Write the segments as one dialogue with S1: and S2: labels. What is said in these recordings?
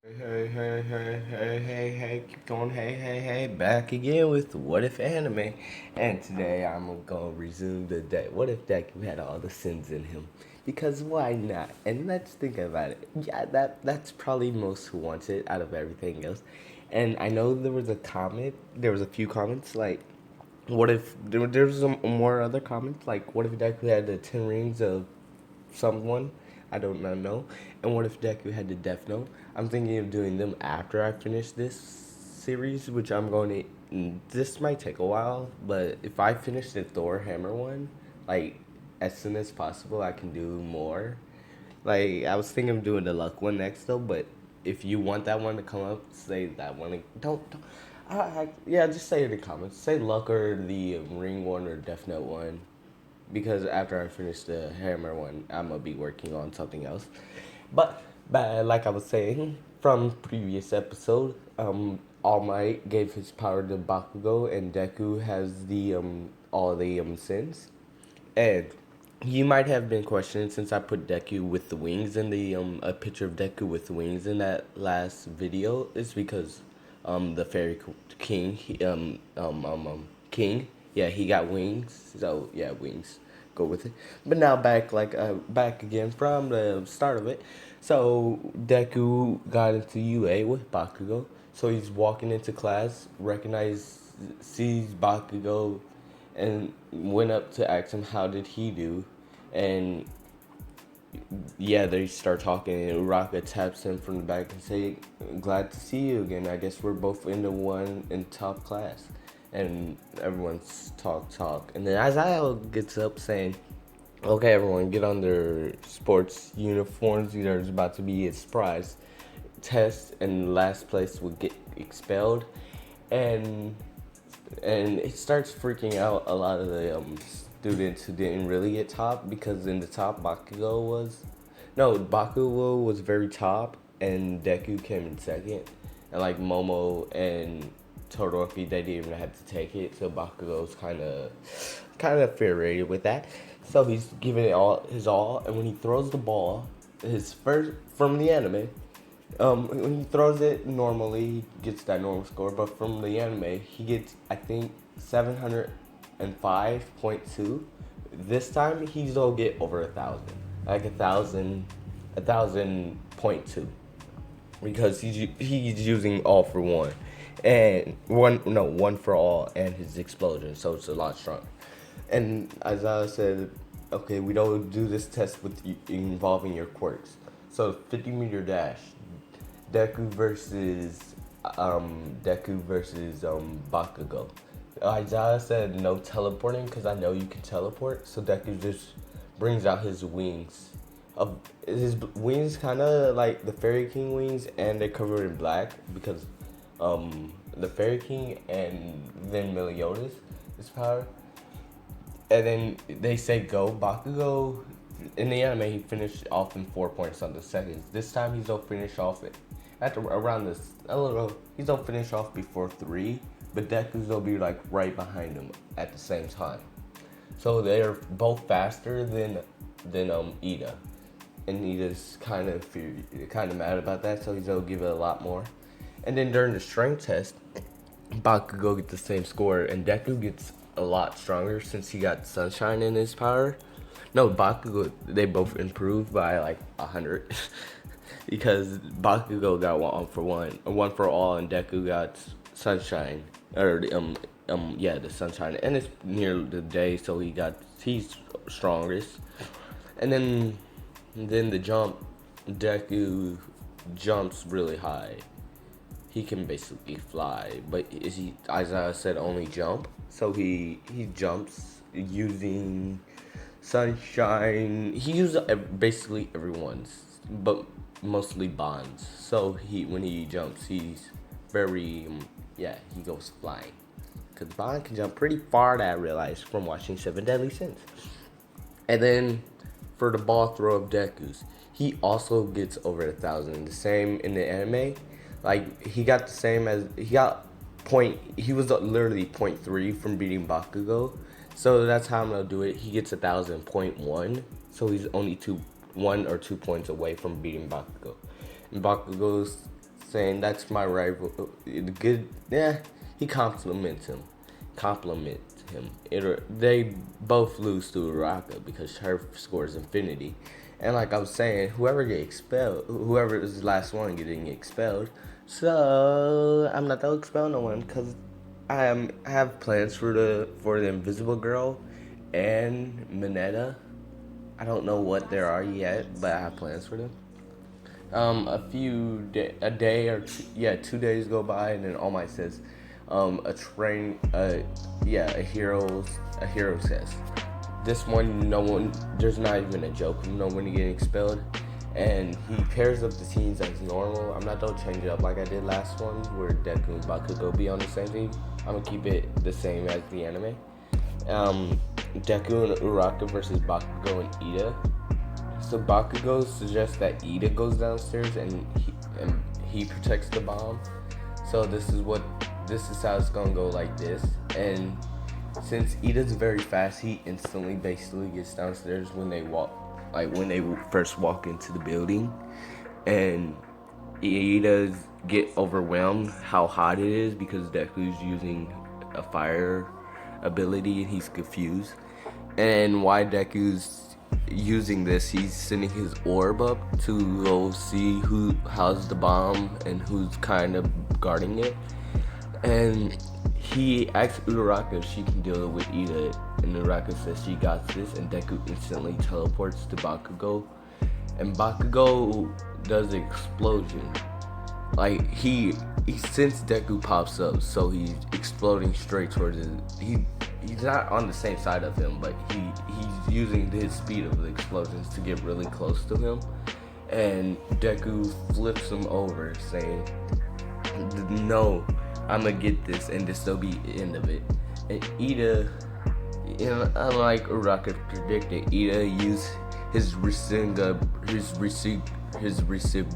S1: Hey, keep going, hey, back again with What If Anime. And today I'm gonna resume the deck. What if Deku had all the sins in him? Because why not? And let's think about it. Yeah, that's probably most who wants it out of everything else. And I know there was a few comments like, what if, there's some more other comments like, what if Deku had the 10 rings of someone I don't know. And what if Deku had the Death Note? I'm thinking of doing them after I finish this series, which I'm going to. This might take a while, but if I finish the Thor Hammer one, like as soon as possible, I can do more. Like I was thinking of doing the Luck one next though, but if you want that one to come up, say that one. Don't yeah, just say it in the comments. Say Luck or the Ring one or Death Note one because after I finish the hammer one, I'm gonna be working on something else. But like I was saying from previous episode, All Might gave his power to Bakugo, and Deku has the all the sins. And you might have been questioning since I put Deku with the wings in the a picture of Deku with the wings in that last video. It's because the fairy king king, yeah, he got wings. So yeah, wings go with it. But now back again from the start of it. So Deku got into UA with Bakugo. So he's walking into class, sees Bakugo, and went up to ask him how did he do, and yeah, they start talking, and Uraka taps him from the back and say, "Glad to see you again. I guess we're both in the one in top class." And everyone's talk, and then Isaiah gets up saying, "Okay, everyone, get on their sports uniforms. There's about to be a surprise test, and last place will get expelled." And it starts freaking out a lot of the students who didn't really get top, because in the top Bakugo was very top, and Deku came in second, and like Momo and Todoroki, they didn't even have to take it, so Bakugo's kind of infuriated with that. So he's giving it all his all, and when he throws the ball, his first from the anime, when he throws it normally, he gets that normal score. But from the anime, he gets, I think, 705.2. This time, he's gonna get over 1,000, like 1,000.2, because he's using all for one, and one for all, and his explosion. So it's a lot stronger. And Isaiah said, "Okay, we don't do this test with involving your quirks. So 50-meter dash, Deku versus Bakugo." Isaiah said no teleporting because I know you can teleport. So Deku just brings out his wings. His wings kind of like the Fairy King wings, and they're covered in black because the Fairy King and then Meliodas, his power. And then they say go. Bakugo, in the anime, he finished off in 4 point something seconds. This time he's gonna finish off it after around this a little. He's gonna finish off before 3, but Deku's gonna be like right behind him at the same time. So they're both faster than Ida, and Ida's kind of mad about that. So he's gonna give it a lot more. And then during the strength test, Bakugo gets the same score, and Deku gets a lot stronger since he got Sunshine in his power. No, Bakugo, they both improved by like 100. Because Bakugo got one for all, and Deku got Sunshine. Or, yeah, the Sunshine. And it's near the day, so he's strongest. And then the jump, Deku jumps really high. He can basically fly, but Isaiah said only jump, so he jumps using Sunshine. He uses basically everyone's, but mostly Bond's. So when he jumps, he's very yeah, he goes flying, because Bond can jump pretty far, that I realized from watching Seven Deadly Sins. And then for the ball throw of Deku's, he also gets over 1,000. The same in the anime. Like he got the same as he got point. He was literally 0.3 from beating Bakugo. So that's how I'm gonna do it. He gets 1,000.1. So he's only 1 or 2 points away from beating Bakugo. And Bakugo's saying that's my rival. Good, yeah. He compliments him. They both lose to Uraka because her scores infinity, and like I was saying, whoever is the last one getting expelled. So I'm not gonna expel no one because I have plans for the Invisible Girl and Mineta. I don't know what there are yet, but I have plans for them. A day or two, yeah, 2 days go by, and then All Might says, a hero says. This one, no one, there's not even a joke of no one getting expelled, and he pairs up the teams as normal. I'm not gonna change it up like I did last one, where Deku and Bakugo be on the same team. I'm gonna keep it the same as the anime. Deku and Uraka versus Bakugo and Ida. So Bakugo suggests that Ida goes downstairs and he protects the bomb. So this is how it's gonna go like this. And since Ida's very fast, he instantly basically gets downstairs when they first walk into the building, and Ida get overwhelmed how hot it is because Deku's using a fire ability and he's confused. And why Deku's using this, he's sending his orb up to go see who has the bomb and who's kind of guarding it. And he asks Uraraka if she can deal with Ida, and Uraraka says she got this, and Deku instantly teleports to Bakugo. And Bakugo does an explosion. Like, he since Deku pops up, so he's exploding straight towards his. He's not on the same side of him, but he's using his speed of the explosions to get really close to him. And Deku flips him over, saying, "No, I'm gonna get this, and this will be the end of it." And Ida, unlike Uraka predicted, Ida used his receive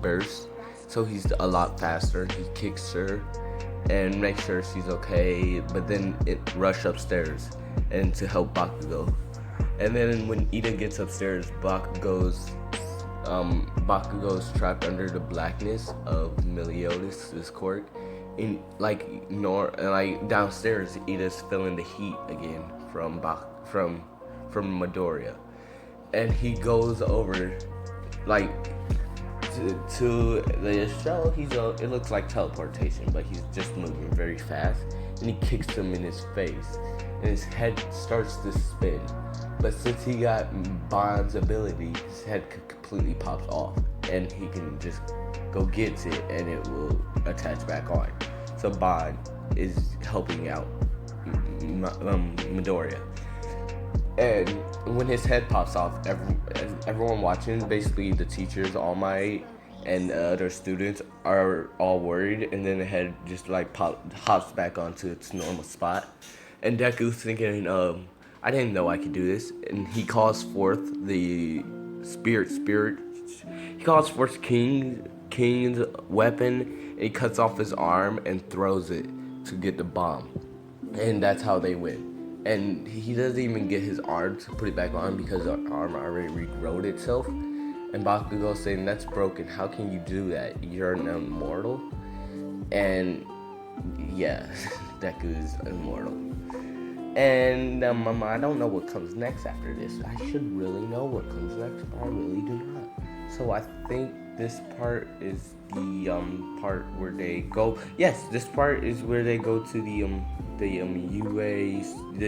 S1: burst, so he's a lot faster. He kicks her and makes sure she's okay, but then it rush upstairs and to help Bakugo. And then when Ida gets upstairs, Bakugo's trapped under the blackness of Meliodas' quirk. In downstairs, Ida's feeling the heat again from Midoriya, and he goes over to the show. It looks like teleportation, but he's just moving very fast, and he kicks him in his face, and his head starts to spin. But since he got Bond's ability, his head completely pops off, and he can just go get it, and it will attach back on. So Bond is helping out Midoriya. And when his head pops off, everyone watching, basically the teachers, All Might, and other students are all worried, and then the head just hops back onto its normal spot. And Deku's thinking, I didn't know I could do this, and he calls forth the spirit. He calls forth King's weapon, and he cuts off his arm and throws it to get the bomb, and that's how they win. And he doesn't even get his arm to put it back on because the arm already regrowed itself. And Bakugo saying, "That's broken. How can you do that? You're an immortal." And yeah, Deku is immortal. And I don't know what comes next after this. I should really know what comes next, but I really do not. So I think this part is the part where they go. Yes, this part is where they go to the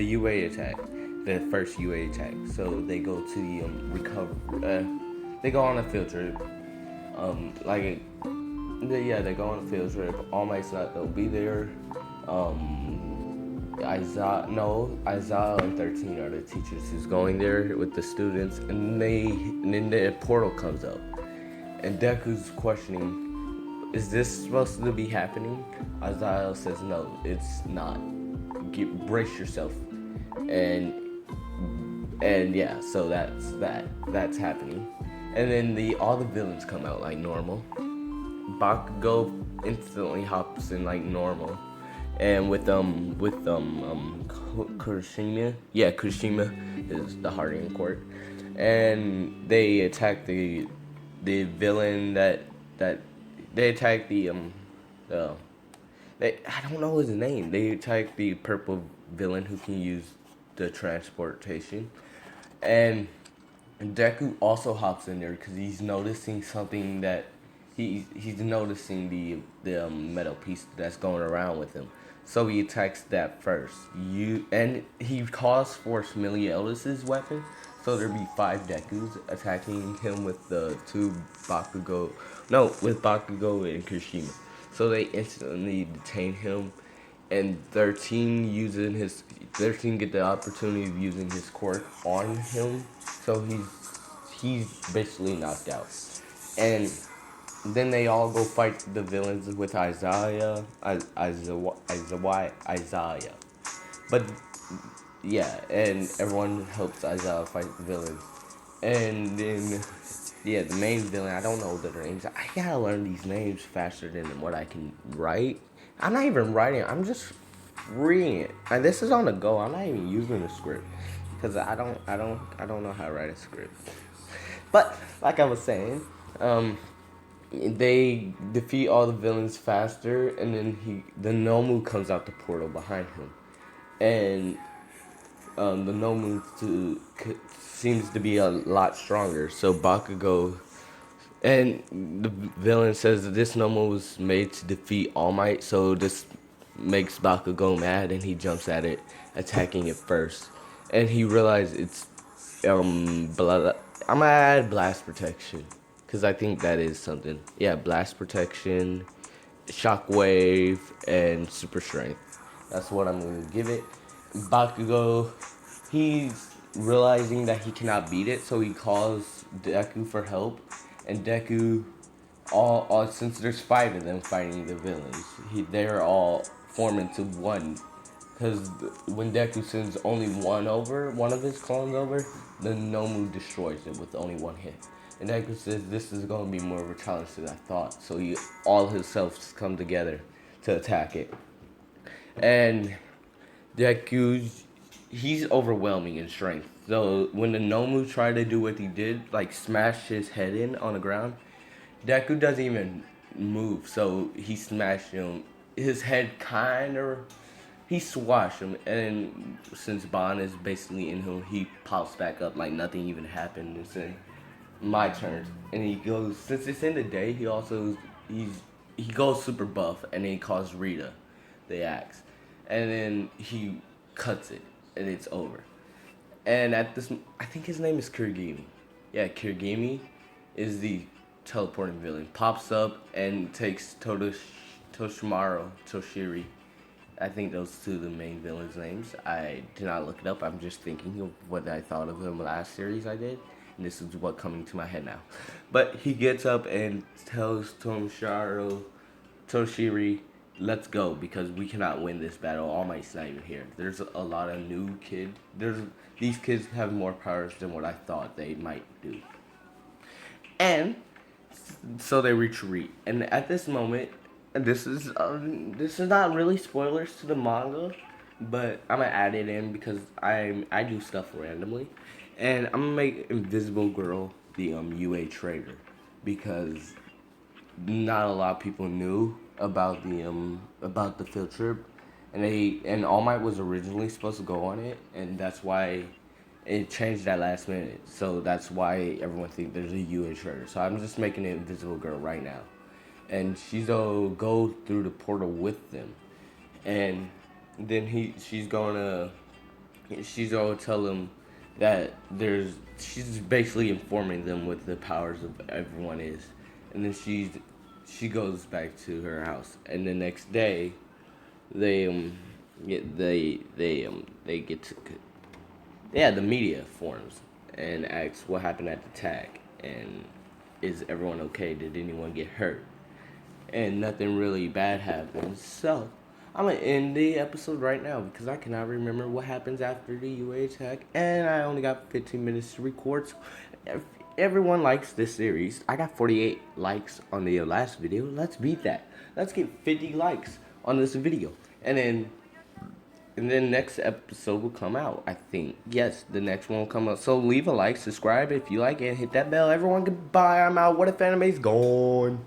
S1: UA attack, the first UA attack. So they go to the they go on a field trip. They go on a field trip. All Might's not gonna be there. Aizawa and 13 are the teachers who's going there with the students, and then the portal comes up, and Deku's questioning, "Is this supposed to be happening?" Aizawa says, "No, it's not. Brace yourself," and yeah, so that's happening, and then all the villains come out like normal. Bakugo instantly hops in like normal. And with Kurashima, Kurashima is the Hardy Court, and they attack the villain that they attack the I don't know his name. They attack the purple villain who can use the transportation, and Deku also hops in there because he's noticing something that he's noticing the metal piece that's going around with him. So he attacks that first. And he calls for Smiley-Ellis's weapon. So there'd be 5 Dekus attacking him with the 2 Bakugo. No, with Bakugo and Kirishima. So they instantly detain him, and 13 get the opportunity of using his quirk on him. So he's basically knocked out. And then they all go fight the villains with Isaiah. But yeah, and everyone helps Isaiah fight the villains. And then yeah, the main villain, I don't know their names. I gotta learn these names faster than what I can write. I'm not even writing, I'm just reading it. And this is on the go. I'm not even using the script because I don't know how to write a script. But like I was saying, they defeat all the villains faster, and then the Nomu comes out the portal behind him, and the Nomu seems to be a lot stronger. So Bakugo, and the villain says that this Nomu was made to defeat All Might, so this makes Bakugo mad, and he jumps at it, attacking it first, and he realizes it's I'm gonna add blast protection because I think that is something. Yeah, blast protection, shockwave, and super strength. That's what I'm gonna give it. Bakugo, he's realizing that he cannot beat it, so he calls Deku for help, and Deku, all since there's 5 of them fighting the villains, they're all form into one. Because when Deku sends only one of his clones over, the Nomu destroys it with only one hit. And Deku says this is going to be more of a challenge than I thought. So all his selves come together to attack it. And Deku, he's overwhelming in strength. So when the Nomu tried to do what he did, like smash his head in on the ground, Deku doesn't even move. So he smashed him. His head he swashed him, and since Bond is basically in him, he pops back up like nothing even happened. It's my turn, and he goes. Since it's in the day, he goes super buff, and then he calls Rita, the axe, and then he cuts it, and it's over. And at this, I think his name is Kirigami. Yeah, Kirigami is the teleporting villain. Pops up and takes Toshiri. I think those 2 are the main villains' names. I did not look it up. I'm just thinking of what I thought of him last series I did. And this is what's coming to my head now. But he gets up and tells Toshiri, let's go, because we cannot win this battle. All Might's not even here. There's a lot of new kids. These kids have more powers than what I thought they might do. And so they retreat. And at this moment, this is not really spoilers to the manga, but I'm gonna add it in because I do stuff randomly, and I'm gonna make Invisible Girl the UA traitor because not a lot of people knew about the field trip, and All Might was originally supposed to go on it, and that's why it changed that last minute. So that's why everyone thinks there's a UA traitor. So I'm just making it Invisible Girl right now. And she'll go through the portal with them, and then she's gonna tell them that she's basically informing them what the powers of everyone is, and then she goes back to her house, and the next day they get to the media forms and asks what happened at the tag, and is everyone okay? Did anyone get hurt? And nothing really bad happens. So I'm gonna end the episode right now because I cannot remember what happens after the UA attack, and I only got 15 minutes to record. So if everyone likes this series, I got 48 likes on the last video. Let's beat that. Let's get 50 likes on this video, and then next episode will come out. I think yes, the next one will come out. So leave a like, subscribe if you like it, and hit that bell. Everyone, goodbye. I'm out. What if anime's gone?